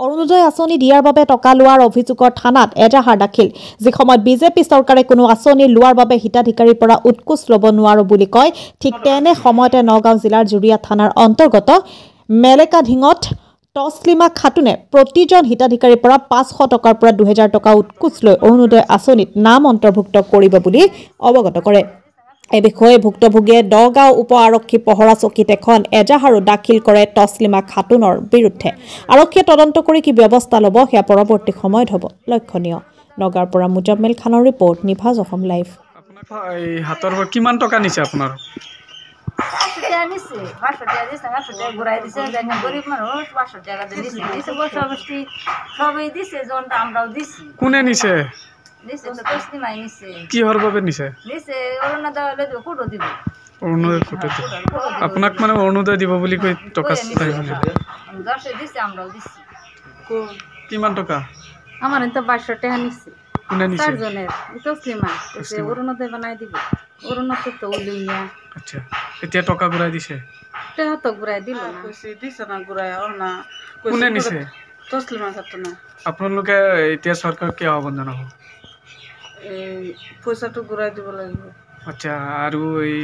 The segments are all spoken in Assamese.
অৰুণোদয় আঁচনি দিয়াৰ বাবে টকা লোৱাৰ অভিযোগৰ থানাত এজাহাৰ দাখিল। যি সময়ত বিজেপি চৰকাৰে কোনো আঁচনি লোৱাৰ বাবে হিতাধিকাৰীৰ পৰা উৎকোচ ল'ব নোৱাৰো বুলি কয়, ঠিক তেনে সময়তে নগাঁও জিলাৰ জুৰিয়া থানাৰ অন্তৰ্গত মেলেকাধিঙত তছলিমা খাতুনে প্ৰতিজন হিতাধিকাৰীৰ পৰা 500 টকাৰ পৰা 2000 টকা উৎকোচ লৈ অৰুণোদয় আঁচনিত নাম অন্তৰ্ভুক্ত কৰিব বুলি অৱগত কৰে। এই বিষয়ে ভুক্তভোগীয়ে নগাঁও উপ আৰক্ষী পহৰা চকীত এখন এজাহাৰো দাখিল কৰে তছলিমা খাতুনৰ বিৰুদ্ধে। আৰক্ষীয়ে তদন্ত কৰি কি ব্যৱস্থা ল'ব সেয়া পৰৱৰ্তী সময়ত হ'ব লক্ষণীয়। নগাঁৱৰ পৰা মুজাম্মেল খানৰ ৰিপৰ্ট, নিভাজ অসম লাইভ। হাতৰ কিমান টকা নিছে আপোনাৰ? কোনে নিছে? কিহৰ বাবে নিছে? অৰুণোদয় ফটো আপোনাক মানে অৰুণোদয় দিব বুলি কৈ টকা কিমান টকা? আমার তো 2200 টাকা নিচ্ছে। কোনে নিছে? চারজনের তসলিমা অরুণোদয় বানাই দিব। অরুণোদয় তো উলিয়া। আচ্ছা, এতিয়া টকা ঘূৰাই দিছে? টাকা তো ঘূৰাই দিল না। কইছি দিছ না ঘূৰাই আৰ না। কোনে নিছে? তসলিমা খাতুন। আপোনালোকে এতিয়া চৰকাৰ কি আহ্বান জনাব? পইচাটো ঘূৰাই দিব লাগিব। আচ্ছা, আৰু এই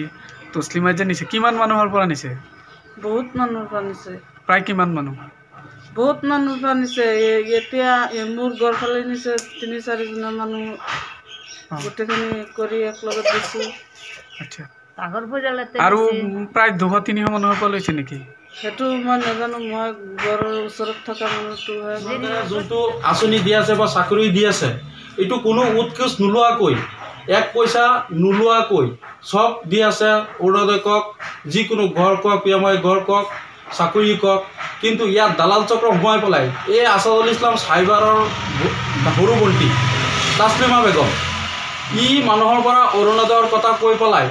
তসলিমা যে নিছে কিমান মানুহৰ পৰা নিছে? বহুত মানুহৰ পৰা নিছে। প্ৰায় কিমান মানুহ? বহুত মানুহৰ পৰা নিছে। এতিয়া মোৰ ঘৰ ফালে নিছে 3-4 জন মানুহ গোটেইখিনি কৰি একলগত দিছো। আচ্ছা, আৰু প্ৰায় 200-300 মানুহৰ পৰা লৈছে নেকি? সেইটো মই নাজানো, মই ঘৰৰ ওচৰত থকা মানুহটো যোনটো আঁচনি দি আছে বা চাকৰি দি আছে, এইটো কোনো উৎকোচ নোলোৱাকৈ, 1 পইচা নোলোৱাকৈ চব দি আছে। অৰুণোদয় কওক, যিকোনো ঘৰ কওক, পিএমআই ঘৰ কওক, চাকৰি কওক, কিন্তু ইয়াত দালাল চক্ৰ সোমাই পেলাই এই আছাদুল ইছলাম চাইবাৰৰ সৰু ভণ্টি তাছলিমা বেগম ই মানুহৰ পৰা অৰুণোদয়ৰ কথা কৈ পেলাই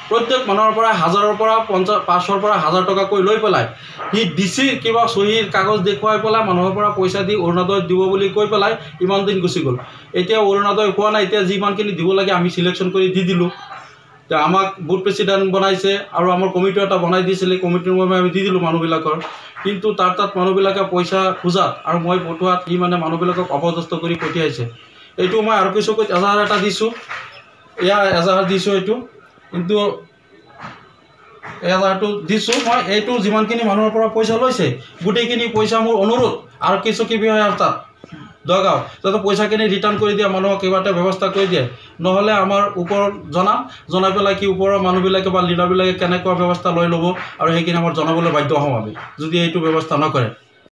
প্ৰত্যেক মানুহৰ পৰা 1000ৰ পৰা 500ৰ পৰা 1000 টকাকৈ লৈ পেলাই সি ডিচিৰ কিবা চহীৰ কাগজ দেখুৱাই পেলাই মানুহৰ পৰা পইচা দি অৰুণোদয় দিব বুলি কৈ পেলাই ইমান দিন গুচি গ'ল। এতিয়া অৰুণোদয় হোৱা নাই। এতিয়া যিমানখিনি দিব লাগে আমি চিলেকশ্যন কৰি দি দিলোঁ। আমাক বুথ প্ৰেচিডেণ্ট বনাইছে আৰু আমাৰ কমিটি এটা বনাই দিছিলে, কমিটিৰ বাবে আমি দি দিলোঁ মানুহবিলাকৰ। কিন্তু তাত মানুহবিলাকে পইচা খোজাত আৰু মই পঠোৱাত ই মানে মানুহবিলাকক অপদস্থ কৰি পঠিয়াইছে। এইটো মই আৰু কিছু এজাহাৰ এটা দিছোঁ, এজাহাৰ দিছোঁ এইটো। কিন্তু এজাহাৰটো দিছোঁ মই, এইটো যিমানখিনি মানুহৰ পৰা পইচা লৈছে গোটেইখিনি পইচা মোৰ অনুৰোধ আৰু কিছু বিষয়াৰ তাত নগাঁও যাতে পইচাখিনি ৰিটাৰ্ণ কৰি দিয়ে, মানুহক কিবা এটা ব্যৱস্থা কৰি দিয়ে। নহ'লে আমাৰ ওপৰত জনাই পেলাই কি ওপৰৰ মানুহবিলাকে বা লিডাৰবিলাকে কেনেকুৱা ব্যৱস্থা লৈ ল'ব আৰু সেইখিনি আমাৰ জনাবলৈ বাধ্য হ'ম আমি যদি এইটো ব্যৱস্থা নকৰে।